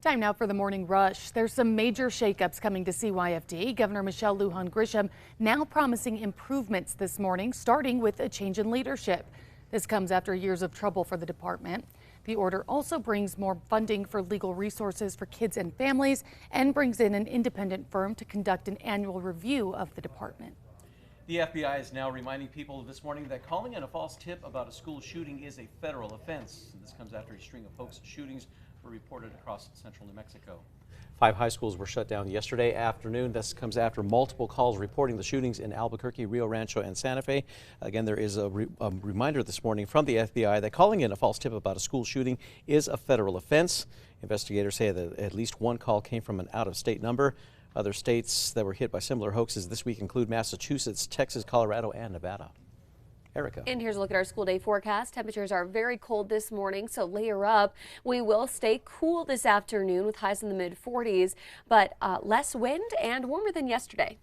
Time now for the morning rush. There's some major shakeups coming to CYFD. Governor Michelle Lujan Grisham now promising improvements this morning, starting with a change in leadership. This comes after years of trouble for the department. The order also brings more funding for legal resources for kids and families and brings in an independent firm to conduct an annual review of the department. The FBI is now reminding people this morning that calling in a false tip about a school shooting is a federal offense. This comes after a string of hoax shootings were reported across central New Mexico. 5 high schools were shut down yesterday afternoon. This comes after multiple calls reporting the shootings in Albuquerque, Rio Rancho, and Santa Fe. Again, there is a reminder this morning from the FBI that calling in a false tip about a school shooting is a federal offense. Investigators say that at least one call came from an out-of-state number. Other states that were hit by similar hoaxes this week include Massachusetts, Texas, Colorado, and Nevada. Erica. And here's a look at our school day forecast. Temperatures are very cold this morning, so layer up. We will stay cool this afternoon with highs in the mid-40s, but less wind and warmer than yesterday.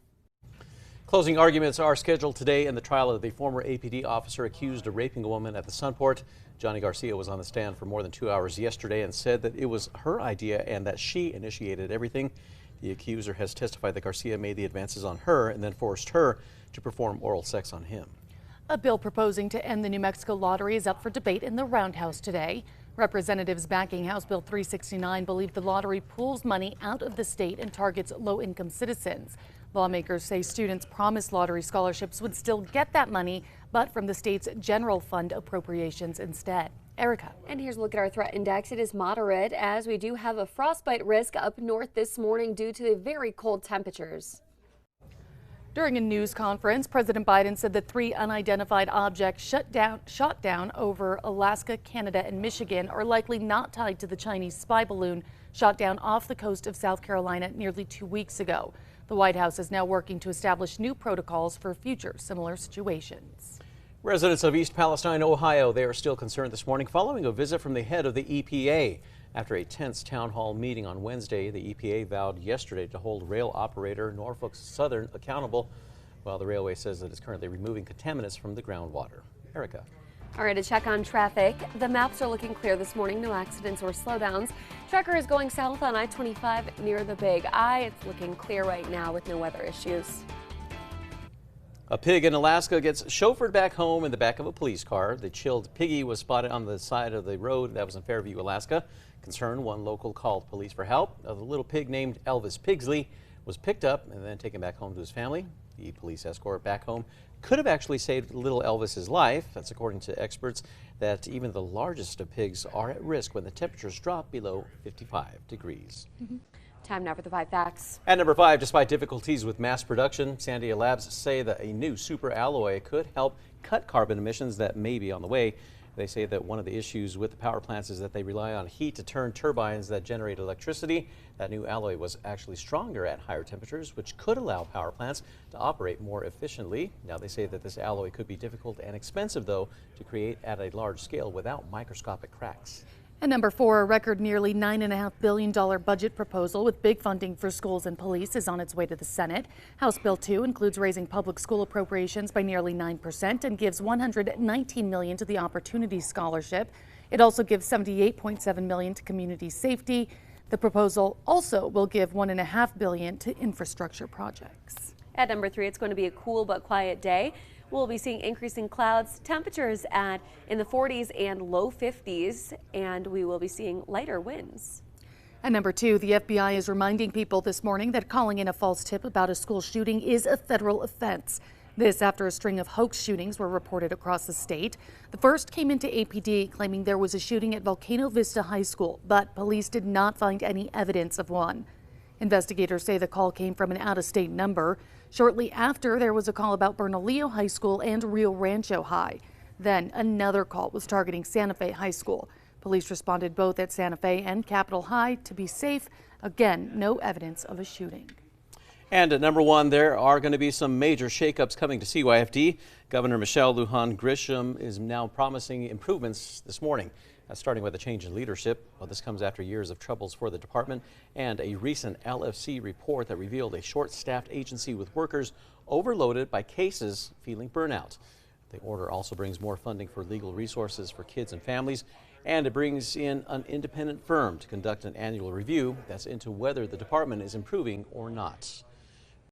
Closing arguments are scheduled today in the trial of the former APD officer accused of raping a woman at the Sunport. Johnny Garcia was on the stand for more than 2 hours yesterday and said that it was her idea and that she initiated everything. The accuser has testified that Garcia made the advances on her and then forced her to perform oral sex on him. A bill proposing to end the New Mexico lottery is up for debate in the Roundhouse today. Representatives backing House Bill 369 believe the lottery pulls money out of the state and targets low-income citizens. Lawmakers say students promised lottery scholarships would still get that money, but from the state's general fund appropriations instead. Erica. And here's a look at our threat index. It is moderate as we do have a frostbite risk up north this morning due to the very cold temperatures. During a news conference, President Biden said that 3 unidentified objects shot down over Alaska, Canada, and Michigan are likely not tied to the Chinese spy balloon shot down off the coast of South Carolina nearly 2 weeks ago. The White House is now working to establish new protocols for future similar situations. Residents of East Palestine, Ohio, they are still concerned this morning following a visit from the head of the EPA. After a tense town hall meeting on Wednesday, the EPA vowed yesterday to hold rail operator Norfolk Southern accountable, while the railway says that it's currently removing contaminants from the groundwater. Erica. All right, a check on traffic. The maps are looking clear this morning. No accidents or slowdowns. Trucker is going south on I-25 near the Big I. It's looking clear right now with no weather issues. A pig in Alaska gets chauffeured back home in the back of a police car. The chilled piggy was spotted on the side of the road that was in Fairview, Alaska. Concerned, one local called police for help. The little pig named Elvis Pigsley was picked up and then taken back home to his family. The police escort back home could have actually saved little Elvis's life. That's according to experts that even the largest of pigs are at risk when the temperatures drop below 55 degrees. Time now for the 5 facts. At number 5, despite difficulties with mass production, Sandia Labs say that a new super alloy could help cut carbon emissions that may be on the way. They say that one of the issues with the power plants is that they rely on heat to turn turbines that generate electricity. That new alloy was actually stronger at higher temperatures, which could allow power plants to operate more efficiently. Now they say that this alloy could be difficult and expensive, though, to create at a large scale without microscopic cracks. And number 4, a record nearly $9.5 billion budget proposal with big funding for schools and police is on its way to the Senate. House Bill 2 includes raising public school appropriations by nearly 9% and gives $119 million to the Opportunity Scholarship. It also gives $78.7 million to community safety. The proposal also will give $1.5 billion to infrastructure projects. At number 3, it's going to be a cool but quiet day. We'll be seeing increasing clouds, temperatures in the 40s and low 50s, and we will be seeing lighter winds. And number 2, the FBI is reminding people this morning that calling in a false tip about a school shooting is a federal offense. This after a string of hoax shootings were reported across the state. The first came into APD claiming there was a shooting at Volcano Vista High School, but police did not find any evidence of one. Investigators say the call came from an out-of-state number. Shortly after, there was a call about Bernalillo High School and Rio Rancho High. Then another call was targeting Santa Fe High School. Police responded both at Santa Fe and Capitol High to be safe. Again, no evidence of a shooting. And at number 1, there are going to be some major shakeups coming to CYFD. Governor Michelle Lujan Grisham is now promising improvements this morning. Starting with a change in leadership. Well, this comes after years of troubles for the department and a recent LFC report that revealed a short-staffed agency with workers overloaded by cases feeling burnout. The order also brings more funding for legal resources for kids and families And it brings in an independent firm to conduct an annual review that's into whether the department is improving or not.